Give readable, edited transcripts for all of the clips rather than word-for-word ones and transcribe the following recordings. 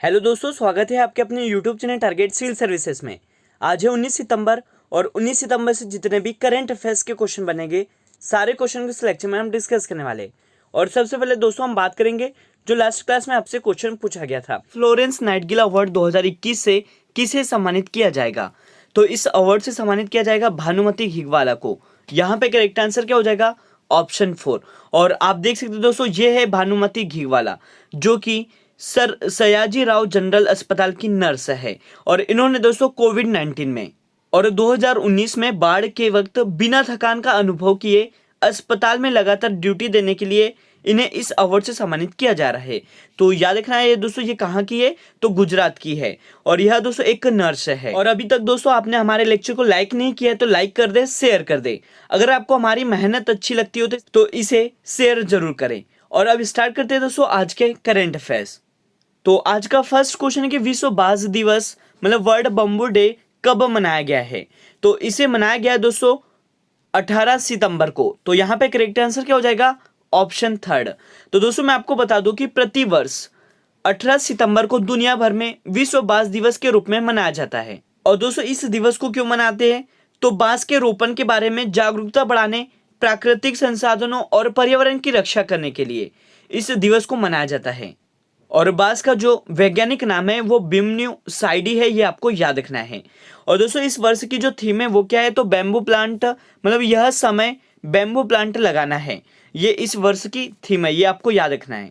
Hello दोस्तों, स्वागत है आपके अपने YouTube channel target civil services में। आज है 19 सितंबर और 19 सितंबर से जितने भी करंट अफेयर्स के क्वेश्चन बनेंगे, सारे क्वेश्चन के सिलेक्शन में हम डिस्कस करने वाले। और सबसे पहले दोस्तों हम बात करेंगे जो लास्ट क्लास में आपसे क्वेश्चन पूछा गया था, फ्लोरेंस नाइटिंगेल अवार्ड 2021 से किसे सम्मानित किया जाएगा। तो इस अवार्ड से सम्मानित किया जाएगा भानुमति घिगवाला को। यहाँ पे करेक्ट आंसर क्या हो जाएगा? ऑप्शन 4। और आप देख सकते हो दोस्तों, ये है भानुमति घिगवाला जो कि सर सयाजी राव जनरल अस्पताल की नर्स है। और इन्होंने दोस्तों कोविड-19 में और 2019 में बाढ़ के वक्त बिना थकान का अनुभव किए अस्पताल में लगातार ड्यूटी देने के लिए इन्हें इस अवार्ड से सम्मानित किया जा रहा है। तो याद रखना है दोस्तों, ये कहाँ की है? तो गुजरात की है। और यह दोस्तों एक नर्स है। और अभी तक दोस्तों आपने हमारे लेक्चर को लाइक नहीं किया है तो लाइक कर दे, शेयर कर दे। अगर आपको हमारी मेहनत अच्छी लगती हो तो इसे शेयर जरूर करें। और अब स्टार्ट करते हैं दोस्तों आज के करेंट अफेयर्स। तो आज का फर्स्ट क्वेश्चन है कि विश्व बांस दिवस मतलब वर्ल्ड बम्बू डे कब मनाया गया है। तो इसे मनाया गया दोस्तों 18 सितंबर को। तो यहाँ पे करेक्ट आंसर क्या हो जाएगा? ऑप्शन 3। तो दोस्तों मैं आपको बता दूं कि प्रति वर्ष 18 सितंबर को दुनिया भर में विश्व बांस दिवस के रूप में मनाया जाता है। और दोस्तों इस दिवस को क्यों मनाते हैं? तो बांस के रोपण के बारे में जागरूकता बढ़ाने, प्राकृतिक संसाधनों और पर्यावरण की रक्षा करने के लिए इस दिवस को मनाया जाता है। और बांस का जो वैज्ञानिक नाम है वो बिम्न्यू साइडी है, ये आपको याद रखना है। और दोस्तों इस वर्ष की जो थीम है वो क्या है? तो बैम्बू प्लांट मतलब यह समय बैम्बू प्लांट लगाना है, ये इस वर्ष की थीम है, ये आपको याद रखना है।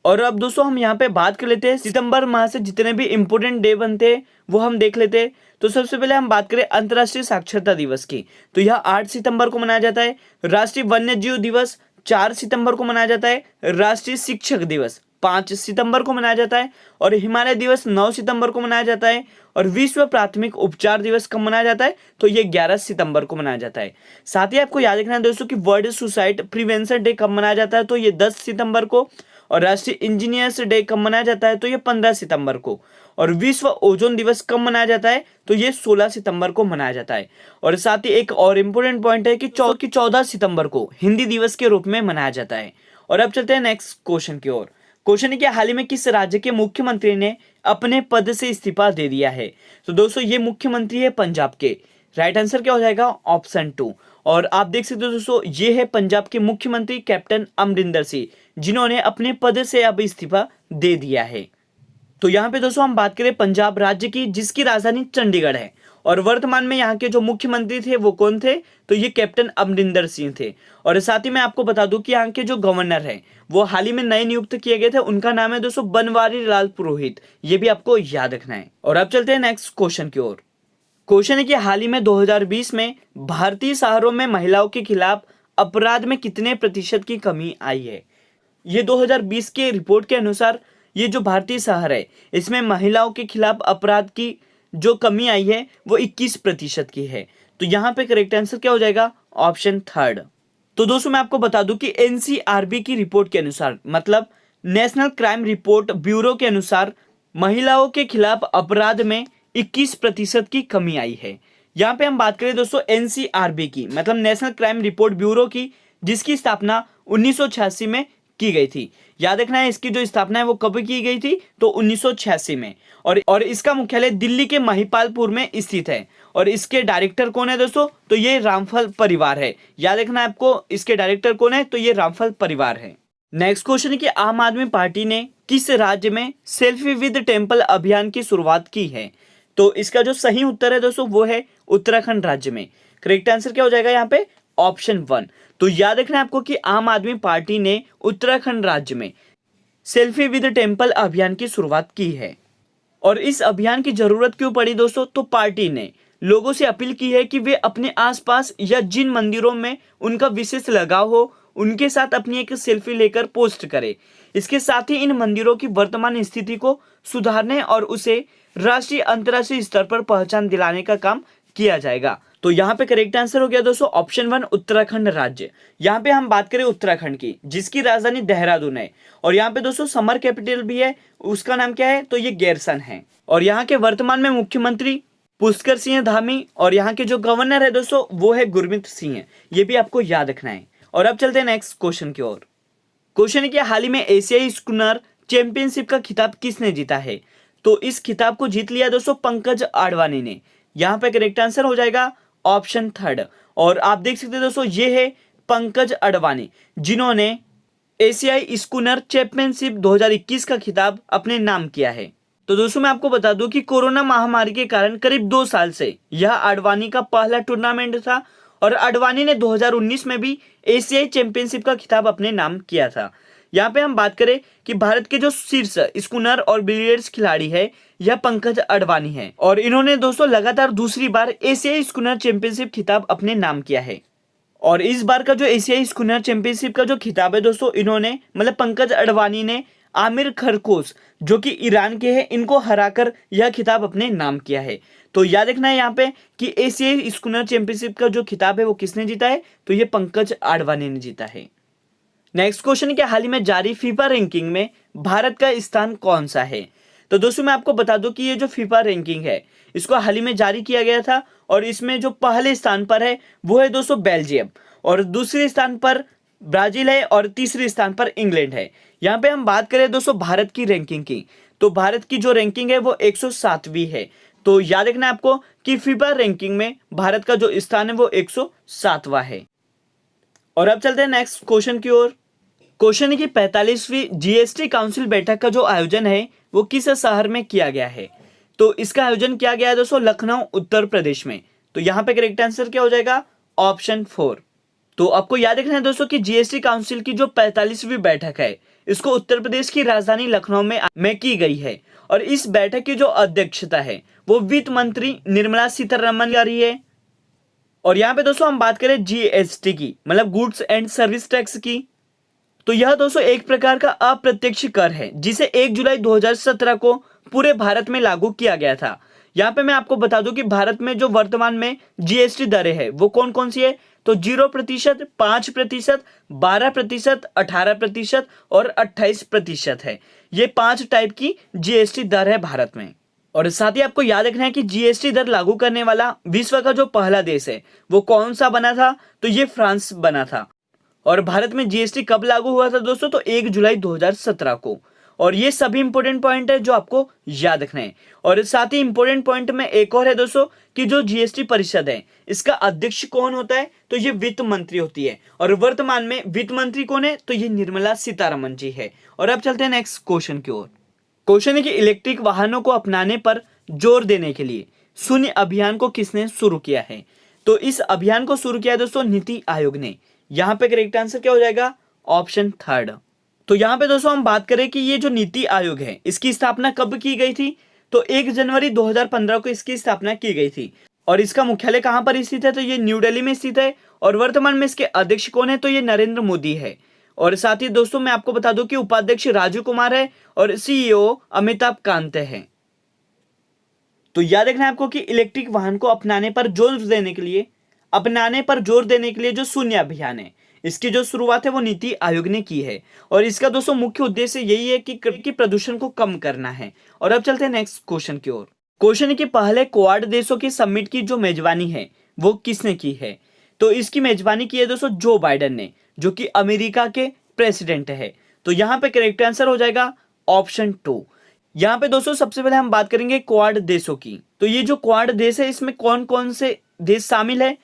और अब दोस्तों हम यहाँ पे बात कर लेते हैं सितंबर माह से जितने भी इंपोर्टेंट डे बनते हैं वो हम देख लेते हैं। तो सबसे पहले हम बात करें अंतर्राष्ट्रीय साक्षरता दिवस की, तो यह 8 सितंबर को मनाया जाता है। राष्ट्रीय वन्य जीव दिवस 4 सितंबर को मनाया जाता है। राष्ट्रीय शिक्षक दिवस 5 सितंबर को मनाया जाता है। और हिमालय दिवस 9 सितंबर को मनाया जाता है। और विश्व प्राथमिक उपचार दिवस कब मनाया जाता है? तो ये 11 सितंबर को मनाया जाता है। साथ ही आपको याद रखना है दोस्तों कि वर्ल्ड सुसाइड प्रिवेंशन डे कब मनाया जाता है? तो ये 10 सितंबर को। और राष्ट्रीय इंजीनियर्स डे कब मनाया जाता है? तो ये 15 सितंबर को। और विश्व ओजोन दिवस कब मनाया जाता है? तो ये 16 सितंबर को मनाया जाता है। और साथ ही एक और इम्पोर्टेंट पॉइंट है कि 14 सितंबर को हिंदी दिवस के रूप में मनाया जाता है। और अब चलते हैं नेक्स्ट क्वेश्चन की ओर। क्वेश्चन है कि हाल ही में किस राज्य के मुख्यमंत्री ने अपने पद से इस्तीफा दे दिया है? तो दोस्तों ये मुख्यमंत्री है पंजाब के। राइट आंसर क्या हो जाएगा? ऑप्शन 2। और आप देख सकते हो दोस्तों, ये है पंजाब के मुख्यमंत्री कैप्टन अमरिंदर सिंह, जिन्होंने अपने पद से अब इस्तीफा दे दिया है। तो यहाँ पे दोस्तों हम बात करें पंजाब राज्य की, जिसकी राजधानी चंडीगढ़ है। और वर्तमान में यहाँ के जो मुख्यमंत्री थे वो कौन थे? तो ये कैप्टन अमरिंदर सिंह थे। और साथ ही मैं आपको बता दूं कि यहाँ के जो गवर्नर हैं वो हाल ही में नए नियुक्त किए गए थे, उनका नाम है दोस्तों बनवारी लाल पुरोहित, ये भी आपको याद रखना है। और अब चलते हैं नेक्स्ट क्वेश्चन की ओर। क्वेश्चन है कि हाल ही में 2020 में भारतीय शहरों में महिलाओं के खिलाफ अपराध में कितने प्रतिशत की कमी आई है? ये 2020 के रिपोर्ट के अनुसार ये जो भारतीय शहर है इसमें महिलाओं के खिलाफ अपराध की जो कमी आई है वो 21% की है। तो यहाँ पे करेक्ट आंसर क्या हो जाएगा? ऑप्शन 3। तो दोस्तों मैं आपको बता दूं कि एनसीआरबी की रिपोर्ट के अनुसार मतलब नेशनल क्राइम रिपोर्ट ब्यूरो के अनुसार महिलाओं के खिलाफ अपराध में 21% की कमी आई है। यहाँ पे हम बात करें दोस्तों एनसीआरबी की मतलब नेशनल क्राइम रिपोर्ट ब्यूरो की, जिसकी स्थापना 1986 में की गई थी। याद रखना है इसकी जो स्थापना है वो कब की गई थी? तो 1986 में। और इसका मुख्यालय दिल्ली के महिपालपुर में स्थित है। और इसके डायरेक्टर कौन है दोस्तों? तो ये रामफल परिवार है। याद रखना है आपको इसके डायरेक्टर कौन है? तो ये रामफल परिवार है। नेक्स्ट क्वेश्चन है कि आम आदमी पार्टी ने किस राज्य में सेल्फी विद टेम्पल अभियान की शुरुआत की है? तो इसका जो सही उत्तर है दोस्तों वो है उत्तराखंड राज्य में। करेक्ट आंसर क्या हो जाएगा यहाँ पे? ऑप्शन 1। तो याद रखना है आपको कि आम आदमी पार्टी ने उत्तराखंड राज्य में सेल्फी विद टेम्पल अभियान की शुरुआत की है। और इस अभियान की जरूरत क्यों पड़ी दोस्तों? तो पार्टी ने लोगों से अपील की है कि वे अपने आसपास या जिन मंदिरों में उनका विशेष लगाव हो उनके साथ अपनी एक सेल्फी लेकर पोस्ट करें। इसके साथ ही इन मंदिरों की वर्तमान स्थिति को सुधारने और उसे राष्ट्रीय अंतर्राष्ट्रीय स्तर पर पहचान दिलाने का काम किया जाएगा। तो यहाँ पे करेक्ट आंसर हो गया दोस्तों ऑप्शन 1 उत्तराखंड राज्य। यहाँ पे हम बात करें उत्तराखंड की, जिसकी राजधानी देहरादून है। और यहाँ पे दोस्तों समर कैपिटल भी है, उसका नाम क्या है? तो ये गैरसन है। और यहाँ के वर्तमान में मुख्यमंत्री पुष्कर सिंह धामी और यहाँ के जो गवर्नर है दोस्तों वो है गुरमीत सिंह, ये भी आपको याद रखना है। और अब चलते हैं नेक्स्ट क्वेश्चन की ओर। क्वेश्चन है कि हाल ही में एशियाई स्कूनर चैंपियनशिप का खिताब किसने जीता है? तो इस खिताब को जीत लिया दोस्तों पंकज आडवाणी ने। यहाँ पे करेक्ट आंसर हो जाएगा ऑप्शन थर्ड। और आप देख सकते हैं दोस्तों, ये है पंकज आडवाणी जिन्होंने एशियाई स्कूनर चैंपियनशिप 2021 का खिताब अपने नाम किया है। तो दोस्तों मैं आपको बता दूं कि कोरोना महामारी के कारण करीब 2 साल से यह आडवाणी का पहला टूर्नामेंट था और आडवाणी ने 2019 में भी एशियाई चैंपियनशिप का खिताब अपने नाम किया था। यहाँ पे हम बात करें कि भारत के जो शीर्ष स्कूनर और बिलियर्ड्स खिलाड़ी है यह पंकज आडवाणी है और इन्होंने दोस्तों लगातार दूसरी बार एशियाई स्कूनर चैंपियनशिप खिताब अपने नाम किया है। और इस बार का जो एशियाई स्कूनर चैंपियनशिप का जो खिताब है दोस्तों, इन्होंने मतलब पंकज आडवाणी ने आमिर खरकोश जो कि ईरान के हैं इनको हराकर यह खिताब अपने नाम किया है। तो याद रखना है यहाँ पे कि एशियाई स्कूनर चैंपियनशिप का जो खिताब है वो किसने जीता है? तो ये पंकज आडवाणी ने जीता है। नेक्स्ट क्वेश्चन क्या, हाल ही में जारी फीफा रैंकिंग में भारत का स्थान कौन सा है? तो दोस्तों मैं आपको बता दूं कि ये जो फीफा रैंकिंग है इसको हाल ही में जारी किया गया था और इसमें जो पहले स्थान पर है वो है दोस्तों बेल्जियम और दूसरे स्थान पर ब्राजील है और तीसरे स्थान पर इंग्लैंड है। यहाँ पे हम बात करें दोस्तों भारत की रैंकिंग की, तो भारत की जो रैंकिंग है वो 107वीं है। तो याद रखना आपको कि फीफा रैंकिंग में भारत का जो स्थान है वो 107वां है। और अब चलते हैं नेक्स्ट क्वेश्चन की ओर। क्वेश्चन है कि 45वीं जीएसटी काउंसिल बैठक का जो आयोजन है वो किस शहर में किया गया है? तो इसका आयोजन किया गया है दोस्तों लखनऊ उत्तर प्रदेश में। तो यहाँ पे करेक्ट आंसर क्या हो जाएगा? ऑप्शन 4। तो आपको याद रखना है दोस्तों कि जीएसटी काउंसिल की जो 45वीं बैठक है इसको उत्तर प्रदेश की राजधानी लखनऊ में की गई है और इस बैठक की जो अध्यक्षता है वो वित्त मंत्री निर्मला सीतारमण कर रही है। और यहाँ पे दोस्तों हम बात करें जीएसटी की मतलब गुड्स एंड सर्विस टैक्स की, तो यह दोस्तों एक प्रकार का अप्रत्यक्ष कर है जिसे 1 जुलाई 2017 को पूरे भारत में लागू किया गया था। यहाँ पे मैं आपको बता दूं कि भारत में जो वर्तमान में जीएसटी दरें है वो कौन कौन सी है? तो 0%, 5%, 12%, 18% और 28% है। ये 5 टाइप की जीएसटी दर है भारत में। और साथ ही आपको याद रखना है कि जीएसटी दर लागू करने वाला विश्व का जो पहला देश है वो कौन सा बना था? तो ये फ्रांस बना था। और भारत में जीएसटी कब लागू हुआ था दोस्तों? तो 1 जुलाई 2017 को। और ये सभी इंपॉर्टेंट पॉइंट है जो आपको याद रखना है। और साथ ही इंपॉर्टेंट पॉइंट में एक और है दोस्तों कि जो जीएसटी परिषद है इसका अध्यक्ष कौन होता है? तो ये वित्त मंत्री होती है और वर्तमान में वित्त मंत्री कौन है? तो ये निर्मला सीतारमण जी है। और अब चलते हैं नेक्स्ट क्वेश्चन की ओर। क्वेश्चन है कि इलेक्ट्रिक वाहनों को अपनाने पर जोर देने के लिए शून्य अभियान को किसने शुरू किया है? तो इस अभियान को शुरू किया है दोस्तों नीति आयोग ने। यहाँ पे करेक्ट आंसर क्या हो जाएगा? ऑप्शन 3। तो यहाँ पे दोस्तों हम बात करें कि ये जो नीति आयोग है इसकी स्थापना कब की गई थी? तो 1 जनवरी 2015 को इसकी स्थापना की गई थी और इसका मुख्यालय कहाँ पर स्थित है? तो ये न्यू दिल्ली में स्थित है और वर्तमान में इसके अध्यक्ष कौन है? तो ये नरेंद्र मोदी है। और साथ ही दोस्तों मैं आपको बता दूं कि उपाध्यक्ष राजीव कुमार है और सीईओ अमिताभ कांत है। तो याद रखना है आपको कि इलेक्ट्रिक वाहन को अपनाने पर जोर देने के लिए जो शून्य अभियान है इसकी जो शुरुआत है वो नीति आयोग ने की है और इसका दोस्तों मुख्य उद्देश्य यही है कि प्रदूषण को कम करना है। और अब चलते हैं नेक्स्ट क्वेश्चन की ओर। क्वेश्चन है कि पहले क्वाड देशों की समिट की जो मेजबानी है वो किसने की है? तो इसकी मेजबानी की है दोस्तों जो बाइडेन ने, जो कि अमेरिका के प्रेसिडेंट है। तो यहाँ पे करेक्ट आंसर हो जाएगा ऑप्शन 2। यहाँ पे दोस्तों सबसे पहले हम बात करेंगे क्वाड देशों की। तो ये जो क्वाड देश है इसमें कौन कौन से देश शामिल है?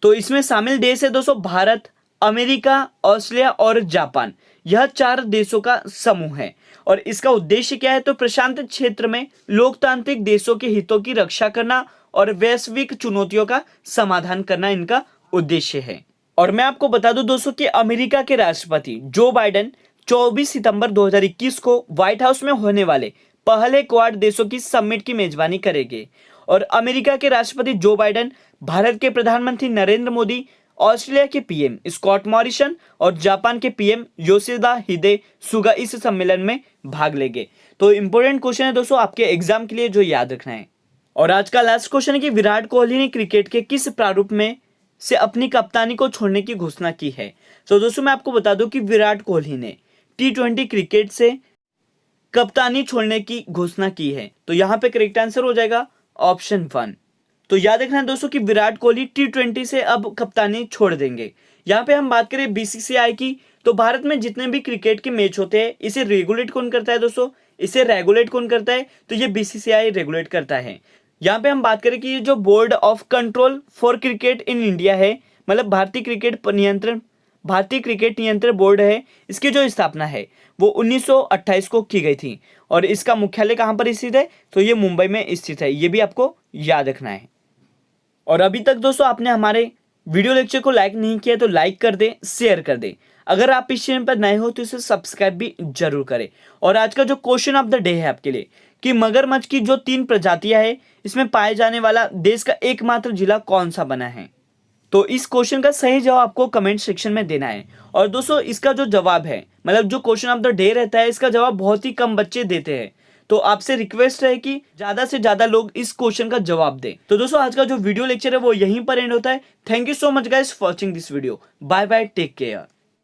तो इसमें शामिल देश है दोस्तों भारत, अमेरिका, ऑस्ट्रेलिया और जापान। यह 4 देशों का समूह है और इसका उद्देश्य क्या है? तो प्रशांत क्षेत्र में लोकतांत्रिक देशों के हितों की रक्षा करना और वैश्विक चुनौतियों का समाधान करना इनका उद्देश्य है। और मैं आपको बता दूं दोस्तों कि अमेरिका के राष्ट्रपति जो बाइडेन 24 सितंबर 2021 को व्हाइट हाउस में होने वाले पहले क्वाड देशों की समिट की मेजबानी करेंगे। और अमेरिका के राष्ट्रपति जो बाइडेन, भारत के प्रधानमंत्री नरेंद्र मोदी, ऑस्ट्रेलिया के पीएम स्कॉट मॉरिसन और जापान के पीएम योशिहिदे हिदे सुगा इस सम्मेलन में भाग लेंगे। तो इंपॉर्टेंट क्वेश्चन है दोस्तों आपके एग्जाम के लिए जो याद रखना है। और आज का लास्ट क्वेश्चन है कि विराट कोहली ने क्रिकेट के किस प्रारूप में से अपनी कप्तानी को छोड़ने की घोषणा की है? तो दोस्तों मैं आपको बता दूं कि विराट कोहली ने T20 क्रिकेट से कप्तानी छोड़ने की घोषणा की है। तो यहाँ पे करेक्ट आंसर हो जाएगा ऑप्शन 1। तो याद रखना दोस्तों कि विराट कोहली T20 से अब कप्तानी छोड़ देंगे। यहाँ पे हम बात करें बीसीसीआई की, तो भारत में जितने भी क्रिकेट के मैच होते हैं इसे रेगुलेट कौन करता है दोस्तों, इसे रेगुलेट कौन करता है, तो ये बीसीसीआई रेगुलेट करता है। यहाँ पे हम बात करें कि ये जो board of control for cricket in India है, मतलब भारतीय क्रिकेट नियंत्रण बोर्ड है, इसकी जो स्थापना है वो 1928 को की गई थी और इसका मुख्यालय कहाँ पर स्थित है, तो ये मुंबई में स्थित है। ये भी आपको याद रखना है। और अभी तक दोस्तों आपने हमारे वीडियो लेक्चर को लाइक नहीं किया तो लाइक कर दें, शेयर कर दें। अगर आप इस चैनल पर नए हो तो इसे सब्सक्राइब भी जरूर करें। और आज का जो क्वेश्चन ऑफ द डे है आपके लिए कि मगरमच्छ की जो 3 प्रजातियां हैं इसमें पाए जाने वाला देश का एकमात्र जिला कौन सा बना है, तो इस क्वेश्चन का सही जवाब आपको कमेंट सेक्शन में देना है। और दोस्तों इसका जो जवाब है, मतलब जो क्वेश्चन ऑफ द डे रहता है, इसका जवाब बहुत ही कम बच्चे देते हैं, तो आपसे रिक्वेस्ट है कि ज्यादा से ज्यादा लोग इस क्वेश्चन का जवाब दें। तो दोस्तों आज का जो वीडियो लेक्चर है वो यहीं पर एंड होता है। Thank you so much guys for watching this video. Bye bye, take care.